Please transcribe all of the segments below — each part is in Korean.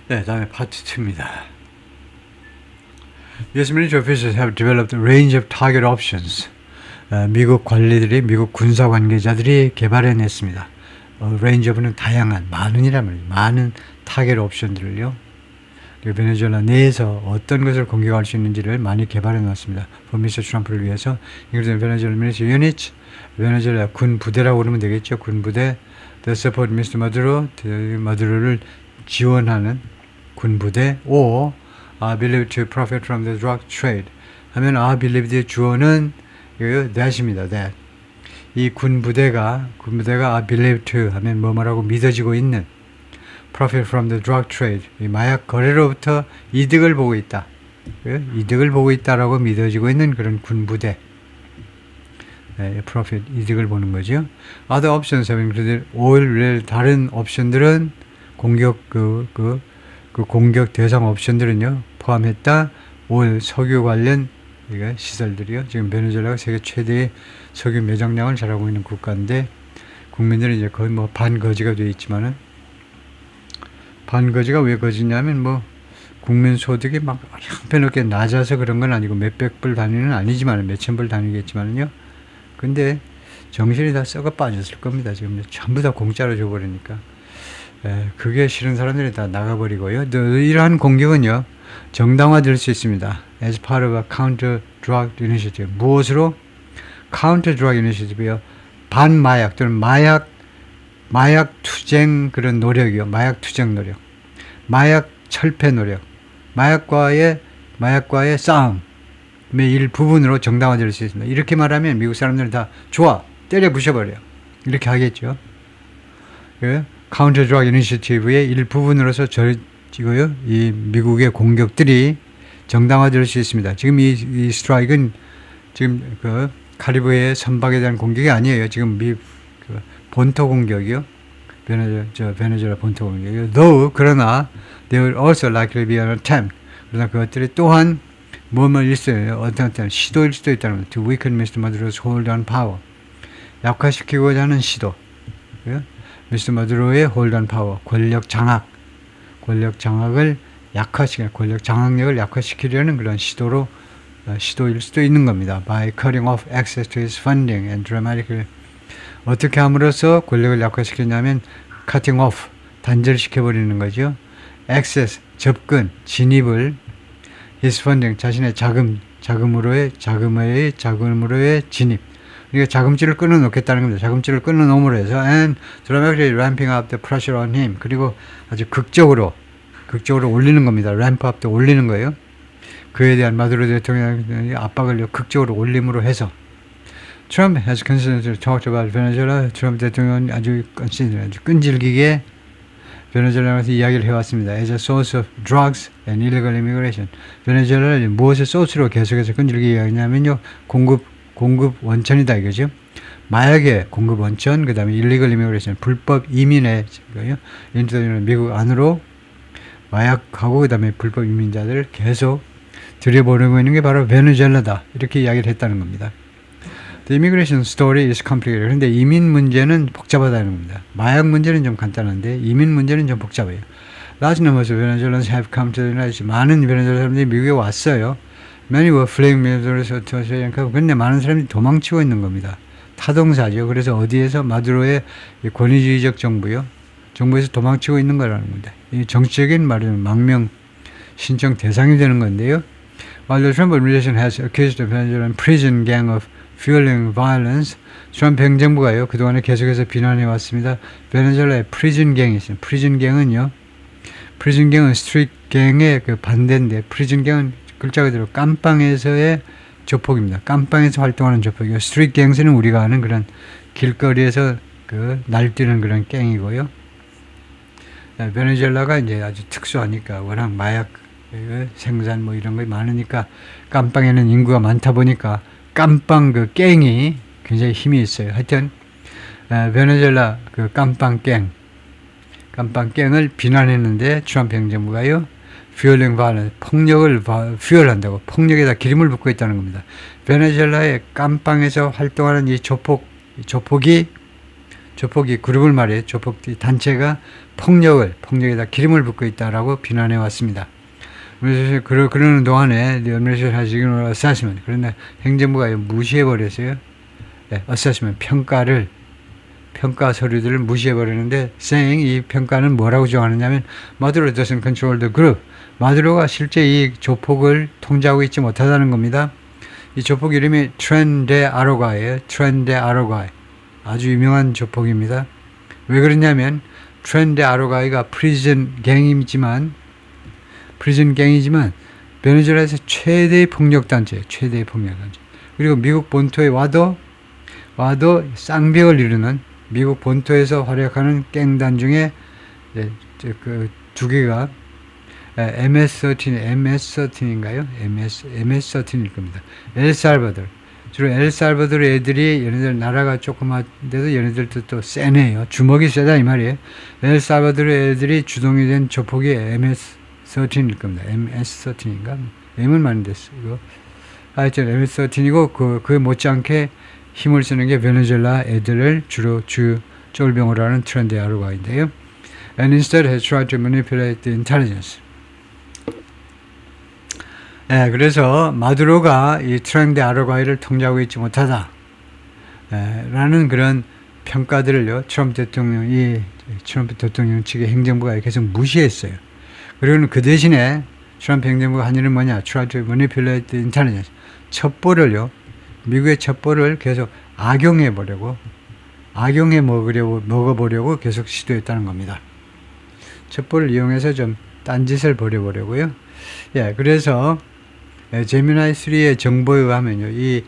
네, 다음에 파트 2입니다. US military officials have developed a range of target options. 미국 관리들이, 미국 군사 관계자들이 개발해냈습니다. range of는 다양한, 많은이란 말이에요. 많은 타겟 옵션들을요. 베네수엘라 내에서 어떤 것을 공격할 수 있는지를 많이 개발해 놨습니다. 미스터 트럼프를 위해서. 이것은 베네수엘라 military units, 베네수엘라 군 부대라고 그러면 되겠죠. 군 부대, the support Mr. Maduro, 마두로를 지원하는 군 부대, or are believed to profit from the drug trade. 하면 are believed의 주어는 that입니다. that. 이 군 부대가 are believed to 하면 뭐뭐라고 믿어지고 있는 profit from the drug trade. 이 마약 거래로부터 이득을 보고 있다. 이득을 보고 있다라고 믿어지고 있는 그런 군 부대. profit, 이득을 보는 거죠. Other options have included all 다른 옵션들은 공격 공격 대상 옵션들은요 포함했다. all 석유 관련 시설들이요. 지금 베네수엘라가 세계 최대의 석유 매장량을 잘하고 있는 국가인데 국민들은 이제 거의 뭐 반거지가 되어 있지만은 반거지가 왜 거지냐면 뭐 국민 소득이 막 형편없게 낮아서 그런 건 아니고 몇백 불 단위는 아니지만 몇천 불 단위겠지만요. 근데 정신이 다 썩어 빠졌을 겁니다. 지금 전부 다 공짜로 줘버리니까. 그게 싫은 사람들이 다 나가버리고요. 이러한 공격은요, 정당화될 수 있습니다. As part of a counter drug initiative. 무엇으로? counter drug initiative요. 반마약 또는 마약 투쟁 그런 노력이요. 마약 투쟁 노력. 마약 철폐 노력. 마약과의 싸움의 일부분으로 정당화될 수 있습니다. 이렇게 말하면 미국 사람들은 다 좋아. 때려 부셔버려. 이렇게 하겠죠. 카운터 드러그 이니셔티브의 일부분으로서 지고요. 이 미국의 공격들이 정당화될 수 있습니다. 지금 이 스트라이크는 지금 그 카리브해 선박에 대한 공격이 아니에요. 지금 본토 공격이요. 베네수엘라 본토 공격이요. Though 그러나 there will also likely be an attempt. 그러나 그것들이 또한 뭐일 수 있어요. 어떤 시도일 수도 있다는 거죠. To weaken Mr. Maduro's hold on power. 약화시키고자 하는 시도. 미스터 마두로의 hold on power. 권력 장악을 약화시키는, 권력 장악력을 약화시키려는 그런 시도일 수도 있는 겁니다. By cutting off access to his funding and dramatically. 어떻게 함으로써 권력을 약화시키냐면 cutting off, 단절시켜버리는 거죠. access, 접근, 진입을 his funding, 자신의 자금으로의 진입. 그러니까 자금줄을 끊어놓겠다는 겁니다. 자금줄을 끊어놓음으로 해서 and dramatically ramping up the pressure on him. 그리고 아주 극적으로 올리는 겁니다. ramp up도 올리는 거예요. 그에 대한 마두로 대통령의 압박을 극적으로 올림으로 해서 Trump has consistently talked about Venezuela. 트럼프 대통령은 아주 끈질기게 베네수엘라에서 이야기를 해왔습니다. As a source of drugs and illegal immigration. 베네수엘라를 무엇의 소스로 계속해서 끈질기게 이야기하냐면요. 공급 원천이다 이거죠. 마약의 공급 원천, 그 다음에 illegal immigration, 불법 이민의 미국 안으로 마약하고 그 다음에 불법 이민자들을 계속 들여보내고 있는 게 바로 베네수엘라다. 이렇게 이야기를 했다는 겁니다. The immigration story is complicated. 그런데 이민 문제는 복잡하다는 겁니다. 마약 문제는 좀 간단한데 이민 문제는 좀 복잡해요. Large numbers of Venezuelans have come to the United States. 많은 베네수엘라 사람들이 미국에 왔어요. Many were fleeing Venezuela to Australia. 그런데 많은 사람들이 도망치고 있는 겁니다. 타동사죠. 그래서 어디에서 마두로의 권위주의적 정부에서 도망치고 있는 거라는 겁니다. 이 정치적인 말은 망명 신청 대상이 되는 건데요. While the Trump administration has accused the Venezuelan prison gang of fueling violence, 트럼프 행정부가요 그동안에 계속해서 비난해 왔습니다. 베네수엘라의 프리즌 갱이 있습니다. 프리즌 갱은 스트리트 갱의 그 반대인데, 프리즌 갱은 글자 그대로 깜빵에서의 조폭입니다. 깜빵에서 활동하는 조폭이고, 스트리트 갱스는 우리가 아는 그런 길거리에서 날뛰는 그런 갱이고요. 베네수엘라가 이제 아주 특수하니까 워낙 마약 생산 뭐 이런 거 많으니까 깜빵에는 인구가 많다 보니까 깜빵 갱이 굉장히 힘이 있어요. 하여튼 베네수엘라 깜빵갱을 비난했는데 트럼프 행정부가요. fueling violence, 폭력을 fuel한다고, 폭력에다 기름을 붓고 있다는 겁니다. 베네수엘라의 깜빵에서 활동하는 이 조폭이 조폭이 그룹을 말해 조폭 단체가 폭력에다 기름을 붓고 있다라고 비난해 왔습니다. 그러는 동안에 administration has ignored assessment. 그런데 행정부가 무시해 버렸어요. 네, assessment 평가 서류들을 무시해 버리는데 saying 이 평가는 뭐라고 정하느냐면 마두로 doesn't control the group. 마두로가 실제 이 조폭을 통제하고 있지 못하다는 겁니다. 이 조폭 이름이 트렌데 아로가예요. 트렌데 아로가. 아주 유명한 조폭입니다. 왜 그러냐면 트렌데 아로가이가 프리즌 갱이지만 베네수엘라에서 최대의 폭력단체. 그리고 미국 본토에 와도 쌍벽을 이루는 미국 본토에서 활약하는 갱단 중에 그 두 개가 MS-13인가요? MS-13일 겁니다. 주로 엘살바도르 애들이 얘네들 나라가 조그만데도 얘네들도 또 세네요. 주먹이 세다 이 말이에요. 엘살바도르 애들이 주동이 된 조폭이 MS-13일 겁니다. MS-13인가? M은 많이 됐어. 이거 하여튼 MS-13이고 그 못지않게 힘을 쓰는 게 베네수엘라 애들을 주로 쫄병으로 하는 트렌드 아로가인데요. And instead has tried to manipulate the intelligence. 네, 그래서 마두로가 이 트렌드 아로가이를 통제하고 있지 못하다. 라는 그런 평가들을요, 트럼프 대통령 측의 행정부가 계속 무시했어요. 그리고 그 대신에 트럼프 행정부가 한 일은 뭐냐? Try to manipulate the intelligence. 미국의 첩보를 계속 먹어보려고 계속 시도했다는 겁니다. 첩보를 이용해서 좀 딴짓을 벌여보려고요. 예, 그래서 제미나이 3의 정보에 의하면요, 이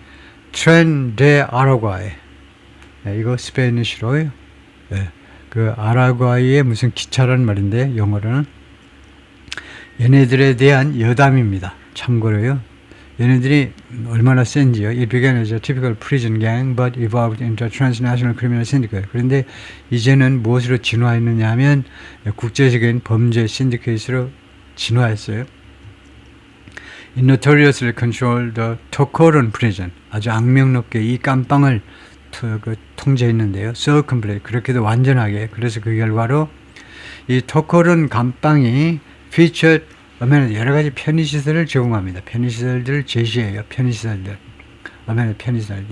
트렌데 아라과이, 이거 스페니쉬로요. 그 아라과이의 무슨 기차란 말인데 영어로는 얘네들에 대한 여담입니다. 참고로요. 얘네들이 얼마나 센지요. It began as a typical prison gang, but evolved into a transnational criminal syndicate. 그런데 이제는 무엇으로 진화했느냐 하면 국제적인 범죄 신디케이트로 진화했어요. It notoriously controlled the Tokoron prison. 아주 악명높게 이 감방을 통제했는데요. So complete. 그렇게도 완전하게. 그래서 그 결과로 이 토코론 감방이 featured 여러 가지 편의시설을 제공합니다. 편의시설들을 제시해요. 편의시설.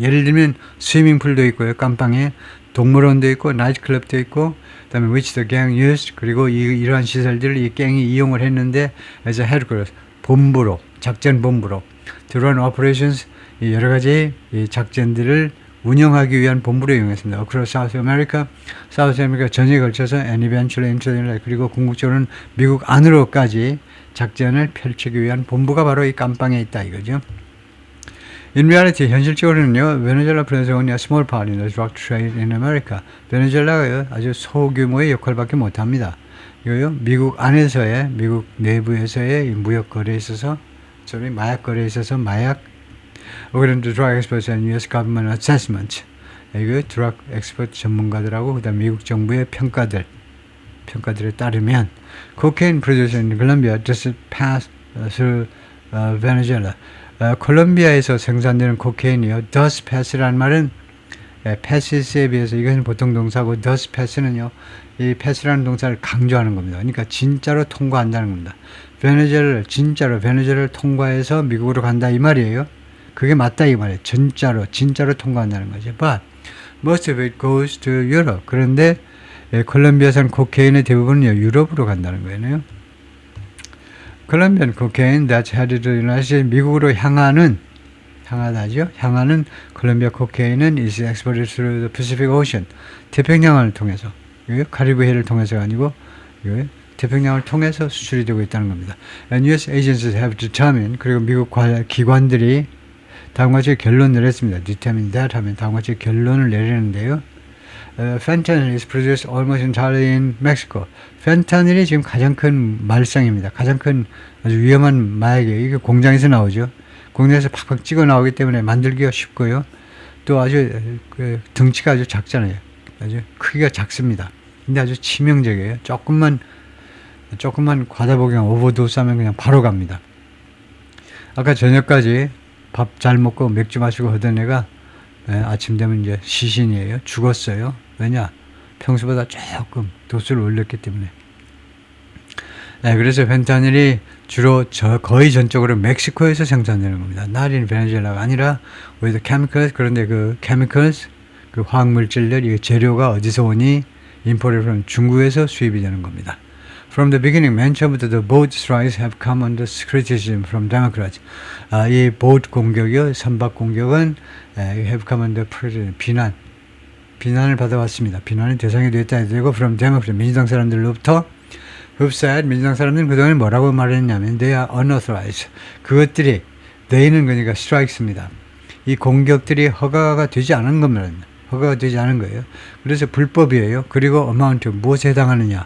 예를 들면 스위밍풀도 있고요. 깜빵에 동물원도 있고 나이트클럽도 있고 그다음에 which the gang used 그리고 이러한 시설들을 이 갱이 이용을 했는데 as a headquarters 작전 본부로 to run operations 여러 가지 이 작전들을 운영하기 위한 본부로 이용했습니다. Across South America 전역에 걸쳐서 and eventually into the United 그리고 궁극적으로는 미국 안으로까지 작전을 펼치기 위한 본부가 바로 이 깜빵에 있다 이거죠. In reality, 현실적으로는요, 베네수엘라 plays only a small part in the drug trade in America. 베네수엘라가 아주 소규모의 역할밖에 못합니다. 이거요, 미국 내부에서의 무역 거래에 있어서, 마약 거래에 있어서 according to drug experts and U.S. government assessment. 이거 드럭 엑스퍼트 전문가들하고 그다음 미국 정부의 평가들에 따르면 cocaine produced in Colombia does pass through Venezuela. 콜롬비아에서 생산되는 코케인이요. does pass라는 말은 passes에 비해서 이것은 보통 동사고 does pass는요. 이 pass라는 동사를 강조하는 겁니다. 그러니까 진짜로 통과한다는 겁니다. 베네수엘라를 통과해서 미국으로 간다 이 말이에요. 그게 맞다 이 말이에요. 진짜로 통과한다는 거죠. But most of it goes to Europe. 그런데 콜롬비아산 코케인의 대부분은 유럽으로 간다는 거예요. 콜롬비안 코케인 that's headed to the United States 미국으로 향하는 콜롬비아 코케인은 is exported through the Pacific Ocean 태평양을 통해서 카리브해를 통해서가 아니고 태평양을 통해서 수출이 되고 있다는 겁니다. And U.S. agencies have determined 그리고 미국 기관들이 다음과 같이 결론을 내렸습니다. determine that 하면 다음과 같이 결론을 내리는데요. fentanyl is produced almost entirely in Mexico. 펜타닐이 지금 가장 큰 말썽입니다. 가장 큰 아주 위험한 마약이에요. 이게 공장에서 나오죠. 공장에서 팍팍 찍어 나오기 때문에 만들기가 쉽고요. 또 아주 덩치가 아주 작잖아요. 아주 크기가 작습니다. 근데 아주 치명적이에요. 조금만 과다복용 오버도스 하면 그냥 바로 갑니다. 아까 저녁까지 밥 잘 먹고 맥주 마시고 하던 애가 아침 되면 이제 시신이에요. 죽었어요. 왜냐? 평소보다 조금 도수를 올렸기 때문에. 네, 그래서 펜타닐이 주로 거의 전적으로 멕시코에서 생산되는 겁니다. Not in Venezuela가 아니라 with chemicals. 그런데 그 chemicals, 그 화학물질들, 이 재료가 어디서 오니? imported from 중국에서 수입이 되는 겁니다. From the beginning, 맨 처음부터 the boat strikes have come under criticism from Democrats. 이 boat 공격이요, 선박 공격은 have come under 비난을 받아왔습니다. 비난의 대상이 되었다 되고 from Democrats, 민주당 사람들로부터 who said, 민주당 사람들은 그동안에 뭐라고 말했냐면 they are unauthorized. 그것들이 they는 그러니까 strikes입니다. 이 공격들이 허가가 되지 않은 겁니다. 허가가 되지 않은 거예요. 그래서 불법이에요. 그리고 amount, 무엇에 해당하느냐.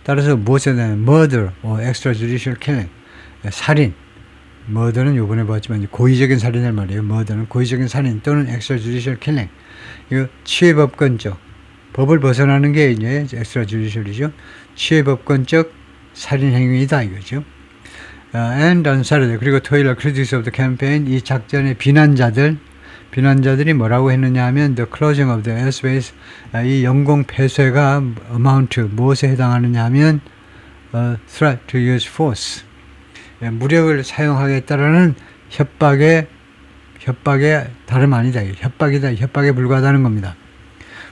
따라서 무엇에 해당하느냐. murder or extrajudicial killing. 살인. murder는 요번에 봤지만 고의적인 살인을 말이에요. murder는 고의적인 살인 또는 extrajudicial killing. 이거 치외법권적. 법을 벗어나는 게 이제 extrajudicial이죠. 치외법권적 살인 행위이다 이거죠. And on Saturday, 그리고 토요일 critics of the campaign, 이 작전의 비난자들이 뭐라고 했느냐 하면 the closing of the airspace, 이 영공 폐쇄가 amount, 무엇에 해당하느냐 하면 threat to use force, 무력을 사용하겠다라는 협박에 다름 아니다. 협박이다. 협박에 불과하다는 겁니다.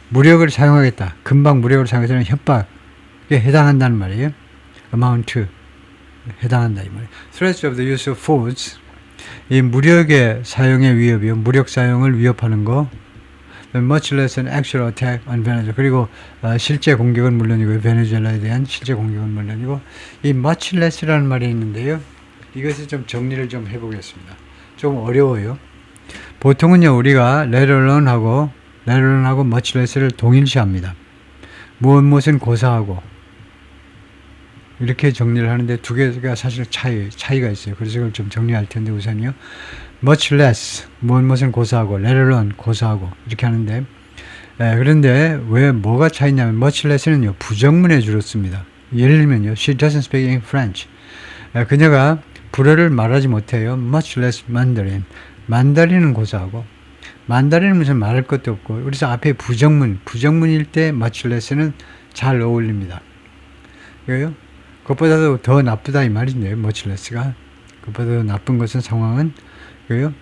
무력을 사용하겠다. 금방 무력을 사용하겠다는 협박에 해당한다는 말이에요. amount 해당한다 이 말이에요. Threats of the use of force, 이 무력의 사용의 위협이요. 무력 사용을 위협하는 거. Much less an actual attack on Venezuela. 그리고 실제 공격은 물론이고 베네수엘라에 대한 실제 공격은 물론이고 이 much less라는 말이 있는데요. 이것을 좀 정리를 좀 해보겠습니다. 좀 어려워요. 보통은요 우리가 let alone하고 much less를 동일시합니다. 무엇은 고사하고 이렇게 정리를 하는데 두 개가 사실 차이가 있어요. 그래서 이걸 좀 정리할 텐데 우선요. much less, 무엇은 고사하고, let alone 고사하고 이렇게 하는데 그런데 왜 뭐가 차이냐면 much less는요 부정문에 주로 씁니다. 예를 들면요. She doesn't speak in French. 그녀가 불어를 말하지 못해요. much less Mandarin. 만다린은 고사하고 만다린은 무슨 말할 것도 없고 그래서 앞에 부정문일 때 much less는 잘 어울립니다. 이거요. 그것보다도 더 나쁘다 이 말인데요. much less가. 그것보다 더 나쁜 것은 상황은 이거요.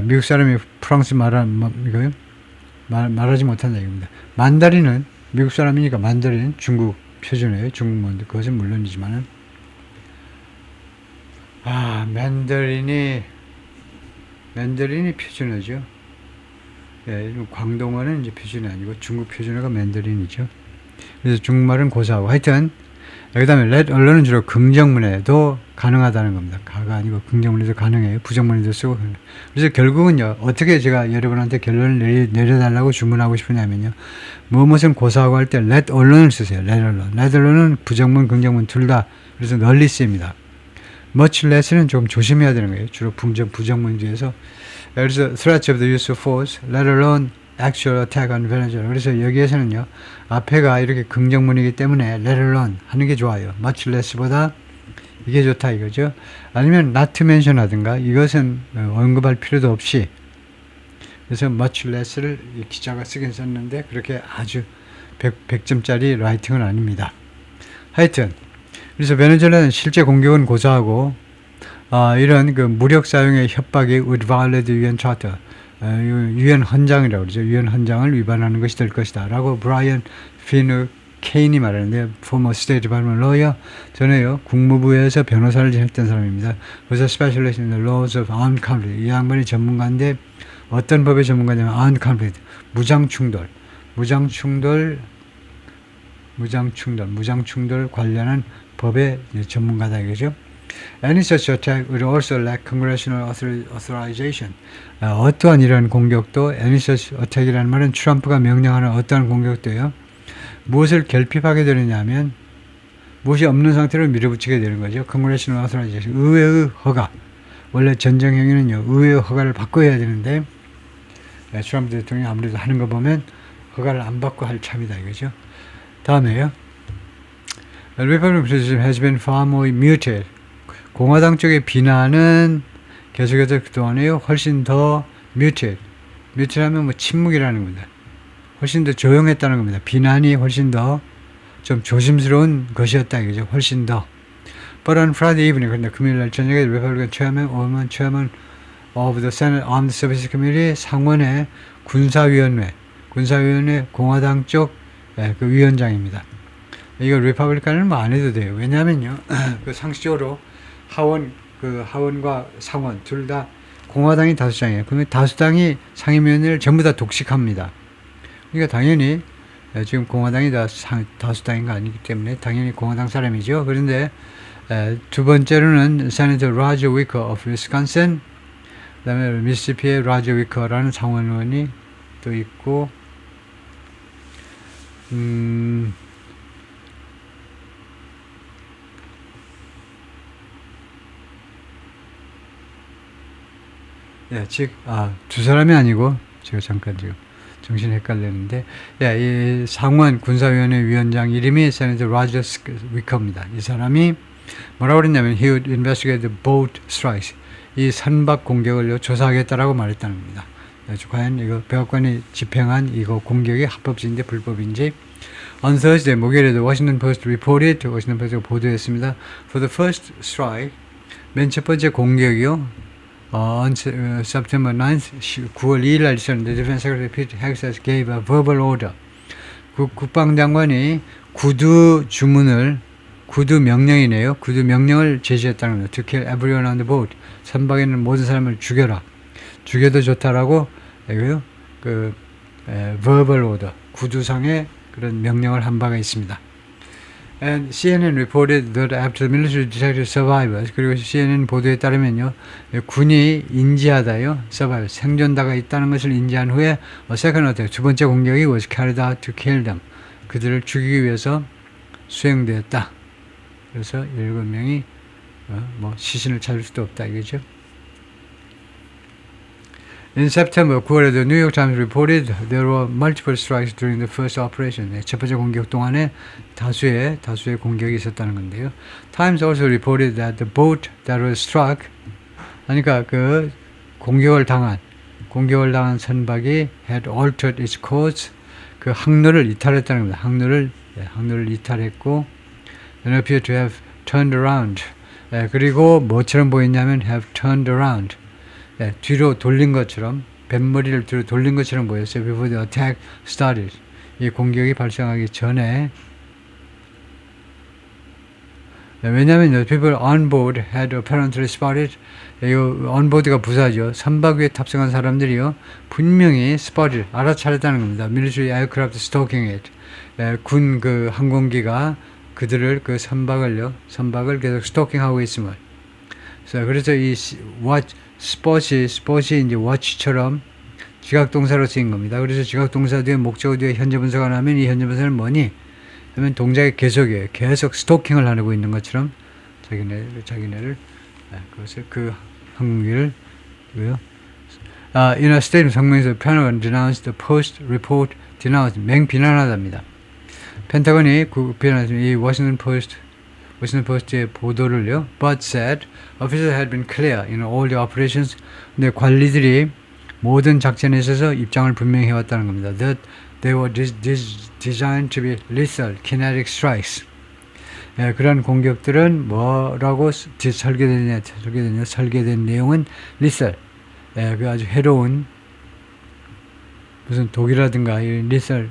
미국 사람이 프랑스 이거요. 말하지 못한다 이겁니다. 만다린은 미국 사람이니까 만다린 중국 표준어예요. 중국말 그것은 물론이지만은 맨더린이 표준어죠. 예, 광동어는 이제 표준어 아니고 중국 표준어가 맨더린이죠. 그래서 중국말은 고사하고 하여튼 그 다음에 let alone은 주로 긍정문에도 가능하다는 겁니다. 가가 아니고 긍정문에도 가능해요. 부정문에도 쓰고. 그래서 결국은요. 어떻게 제가 여러분한테 결론을 내려달라고 주문하고 싶으냐면요. 무엇은 고사하고 할 때 let alone을 쓰세요. let alone. let alone은 부정문, 긍정문 둘 다. 그래서 널리 쓰입니다. much less는 좀 조심해야 되는 거예요. 주로 부정문 뒤에서. 그래서 threats of the use of force, let alone actual attack on Venezuela. 그래서 여기에서는요. 앞에가 이렇게 긍정문이기 때문에 let alone 하는 게 좋아요. much less보다 이게 좋다 이거죠. 아니면 not to mention 하든가 이것은 언급할 필요도 없이 그래서 much less를 기자가 쓰긴 썼는데 그렇게 아주 100점짜리 라이팅은 아닙니다. 하여튼 그래서 베네수엘라는 실제 공격은 고사하고 이런 그 무력 사용의 협박이 would violate the UN Charter, 유엔 헌장이라고 그러죠. 유엔 헌장을 위반하는 것이 될 것이다 라고 브라이언 피누 케인이 말하는데 former State Department lawyer, 전에요 국무부에서 변호사를 지냈던 사람입니다. 그래서 specialist in the laws of armed conflict, 이 양반이 전문가인데 어떤 법의 전문가냐면 armed conflict, 무장충돌 관련한 법의 전문가다 이거죠. Any such attack would also lack congressional authorization. 어떠한 이런 공격도 any such attack이라는 말은 트럼프가 명령하는 어떠한 공격도요. 무엇을 결핍하게 되느냐면 무엇이 없는 상태로 밀어붙이게 되는 거죠. congressional authorization. 의회의 허가. 원래 전쟁 행위는요. 의회의 허가를 받고 해야 되는데 트럼프 대통령이 아무래도 하는 거 보면 허가를 안 받고 할 참이다 이거죠. 다음에요. Republican criticism has been far more muted. 공화당 쪽의 비난은 계속해서 그동안에요 훨씬 더 muted. muted하면 뭐 침묵이라는 겁니다. 훨씬 더 조용했다는 겁니다. 비난이 훨씬 더 좀 조심스러운 것이었다 이거죠. 훨씬 더. But on Friday evening, 그런데 금요일날 저녁에 Republican chairman of the Senate Armed Services Committee 상원의 군사위원회 공화당 쪽 그 위원장입니다. 이거 리퍼블리칸은 뭐 안 해도 돼요. 왜냐하면요, 그 상식적으로 하원과 상원 둘 다 공화당이 다수당이에요. 그러면 다수당이 상임위원회를 전부 다 독식합니다. 그러니까 당연히 지금 공화당이 다수당인 거 아니기 때문에 당연히 공화당 사람이죠. 그런데 두 번째로는 세네터 로저 위커 of Wisconsin, 그다음에 미시시피의 로저 위커라는 상원 의원이 또 있고, 두 사람이 아니고 제가 잠깐 지금 정신이 헷갈렸는데, 이 상원 군사위원회 위원장 이름이 세네터 로저 위커입니다. 이 사람이 뭐라고 그랬냐면 he would investigate the boat strikes, 이 선박 공격을 조사하겠다라고 말했다는 겁니다. 과연 이거 백악관이 집행한 이거 공격이 합법인지 불법인지. On Thursday, 목요일에도 워싱턴 포스트 reported, 워싱턴 포스트가 보도했습니다. For the first strike, 맨 첫 번째 공격이요, on September 9th, 9월 2일 날 있었는데 Defense Secretary Pete Hegseth gave a verbal order. 국방장관이 구두 명령이네요. 구두 명령을 제시했다는 겁니다. To kill everyone on the boat. 선박에 있는 모든 사람을 죽여라. 죽여도 좋다라고 이거요. verbal order. 구두상의 그런 명령을 한 바가 있습니다. And CNN reported that after the military detected survivors, 그리고 CNN 보도에 따르면요, 군이 인지하다요, survivor, 생존자가 있다는 것을 인지한 후에 a second attack, 두 번째 공격이 was carried out to kill them, 그들을 죽이기 위해서 수행되었다. 그래서 7명이 시신을 찾을 수도 없다 이거죠. In September, 9월에도 New York Times reported there were multiple strikes during the first operation. 첫 번째 공격 동안에 다수의 공격이 있었다는 건데요. Times also reported that the boat that was struck, 그러니까 그 공격을 당한 선박이 had altered its course, 그 항로를 이탈했다는 겁니다. 항로를 이탈했고, and appeared to have turned around. 그리고 뭐처럼 보였냐면 have turned around. 뒤로 돌린 것처럼, 뱃머리를 뒤로 돌린 것처럼 보였어요. Before the attack started. 이 공격이 발생하기 전에. 왜냐하면 people on board had apparently spotted. onboard가 부사죠. 선박 위에 탑승한 사람들이요, 분명히 spotted, 알아차렸다는 겁니다. Military aircraft stalking it. 군 항공기가 그들을 선박을 계속 스토킹하고 있음을. 그래서 이 스폿이 이제 watch처럼 지각동사로 쓰인 겁니다. 그래서 지각동사 뒤에 목적어 뒤에 현재 분사가 나면 이 현재 분사는 뭐니? 하면 동작의 계속이에요. 계속 스토킹을 하고 있는 것처럼 자기네를 그것을 그 항공기를 in a statement, 성명에서 펜타곤 denounced the post report, denounced 맹비난하답니다. 펜타곤이 비난했습니다. 이 워싱턴 포스트의 보도를요, but said officers had been clear in all the operations. 근데 관리들이 모든 작전에 있어서 입장을 분명히 해왔다는 겁니다. That they were designed to be lethal kinetic strikes. 그런 공격들은 뭐라고 설계된 내용은 lethal. 그 아주 해로운 무슨 독이라든가 lethal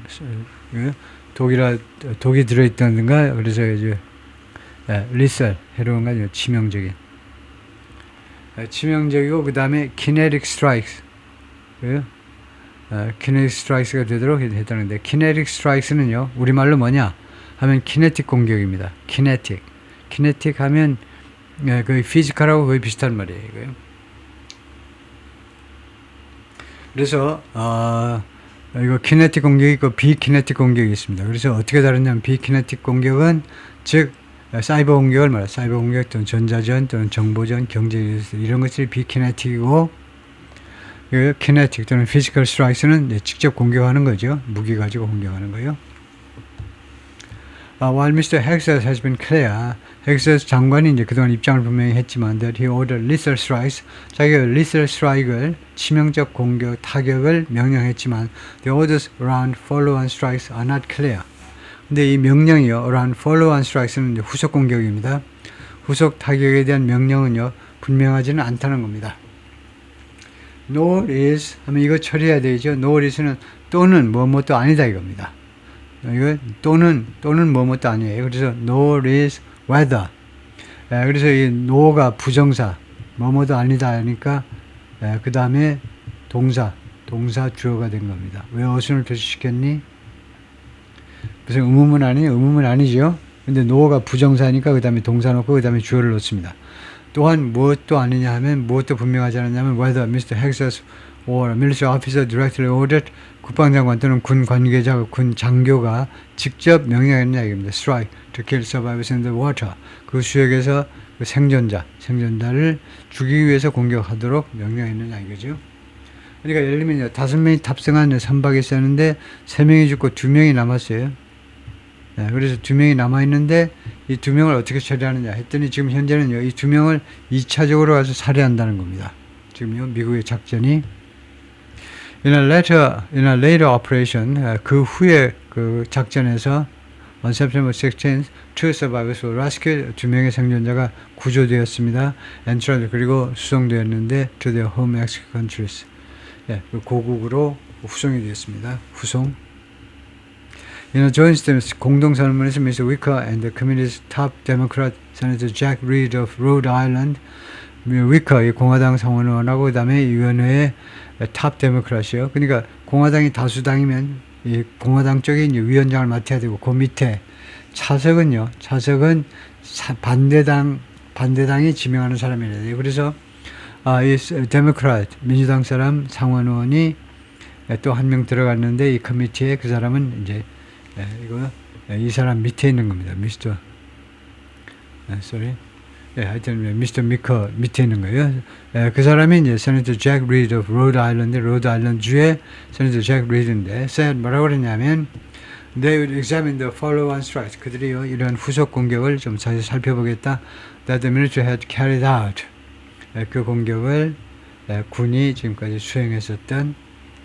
독이 들어있다든가, 그래서 이제 lethal, 해로운 거 아니고 치명적이고, 그 다음에 kinetic strikes, kinetic strikes가 되도록 했다는데, kinetic strikes는요, 우리말로 뭐냐 하면 kinetic 공격입니다. kinetic 하면 거의 피지컬하고 거의 비슷한 말이에요, 이거요. 그래서 이거 kinetic 공격이 있고 비kinetic 공격이 있습니다. 그래서 어떻게 다르냐면, 비kinetic 공격은 즉 사이버 공격을 말해요. 사이버 공격 또는 전자전 또는 정보전, 경제 이런 것들이 비kinetic이고, kinetic 또는 physical strikes는 직접 공격하는 거죠. 무기 가지고 공격하는 거예요. While Mr. Hexas has been clear, 헥서스 장관이 이제 그동안 입장을 분명히 했지만 that he ordered lethal strikes, 자기가 lethal strike을 치명적 공격 타격을 명령했지만 the orders around follow-on strikes are not clear. 근데 이 명령이요, around follow-on strikes는 이제 후속 공격입니다. 후속 타격에 대한 명령은요 분명하지는 않다는 겁니다. Nor is 하면 이거 처리해야 되죠. Nor is는 또는 뭐뭐도 아니다 이겁니다. 이거 또는 뭐뭐도 아니에요. 그래서 nor is whether. 그래서 이 no가 부정사 뭐뭐도 아니다 하니까 그 다음에 동사 주어가 된 겁니다. 왜 어순을 표시시켰니? 무슨 의문문 아니에요? 의문문 아니죠. 근데 no가 부정사니까 그 다음에 동사 넣고 그 다음에 주어를 넣습니다. 또한 무엇도 아니냐 하면 무엇도 분명하지 않았냐면 whether Mr. Hexas or a military officer directly ordered 국방장관 또는 군 관계자, 군 장교가 직접 명령했냐 이겁니다. Strike to kill survivors in the water. 그 수역에서 그 생존자를 죽이기 위해서 공격하도록 명령했느냐 이거죠. 그러니까 예를 들면 5명이 탑승한 선박이 있었는데 3명이 죽고 2명이 남았어요. 그래서 2명이 남아있는데 이 2명을 어떻게 처리하느냐 했더니 지금 현재는요, 이 2명을 2차적으로 가서 살해한다는 겁니다. 지금요, 미국의 작전이 in a later operation, 그 후에 그 작전에서 on September 16th, two survivors were rescued. 2명의 생존자가 구조되었습니다. and transferred, 그리고 수송되었는데 to their home Mexico countries. 그 고국으로 후송이 되었습니다. 후송. In a joint statement, 공동선언문에서 Mr. Wicker and the committee's top Democrat Senator Jack Reed of Rhode Island, 위커, 이 공화당 상원의원하고 그 다음에 위원회의 탑 데모크рат이요. 그러니까 공화당이 다수당이면 이 공화당 쪽에 이제 위원장을 맡아야 되고 그 밑에 차석은 반대당이 지명하는 사람이래야 돼요. 그래서 이 데모크rat 민주당 사람 상원의원이 또 한 명 들어갔는데 이 커미티에 그 사람은 이제 이 사람 밑에 있는 겁니다. 하여튼 미스터 미커 밑에 있는 거예요. 그 사람이 이제 세네터 잭 리드 of Rhode Island, 로드 아일랜드 주의 세네터 잭 리드인데 said 뭐라고 그랬냐면 they would examine the follow-on strikes. 그들이요 이런 후속 공격을 좀 자세히 살펴보겠다. that the military had carried out. 그 공격을 군이 지금까지 수행했었던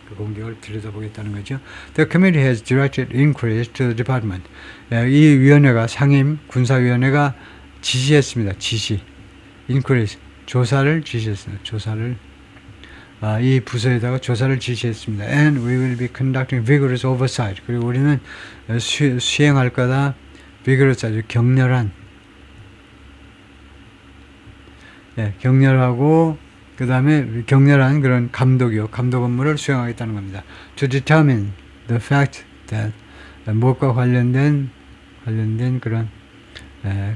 그 공격을 들여다보겠다는 거죠. The committee has directed inquiries to the department. 이 위원회가 상임 군사위원회가 지시했습니다. inquiries 조사를 지시했습니다. 이 부서에다가 조사를 지시했습니다. And we will be conducting vigorous oversight. 그리고 우리는 수행할 거다. vigorous 아주 격렬하고 그 다음에 격렬한 그런 감독 업무를 수행하겠다는 겁니다. To determine the fact that 무엇과 관련된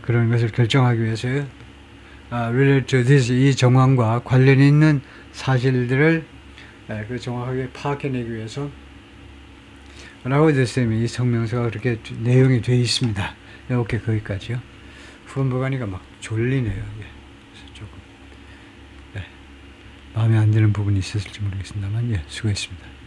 그런 것을 결정하기 위해서요. related to this, 이 정황과 관련 있는 사실들을 그 정확하게 파악해내기 위해서 라고 됐으면 이 성명서가 그렇게 내용이 되어 있습니다. 이렇게 거기까지요. 후원부 가니까 막 졸리네요. 조금 마음에 안 드는 부분이 있었을지 모르겠습니다만 수고했습니다.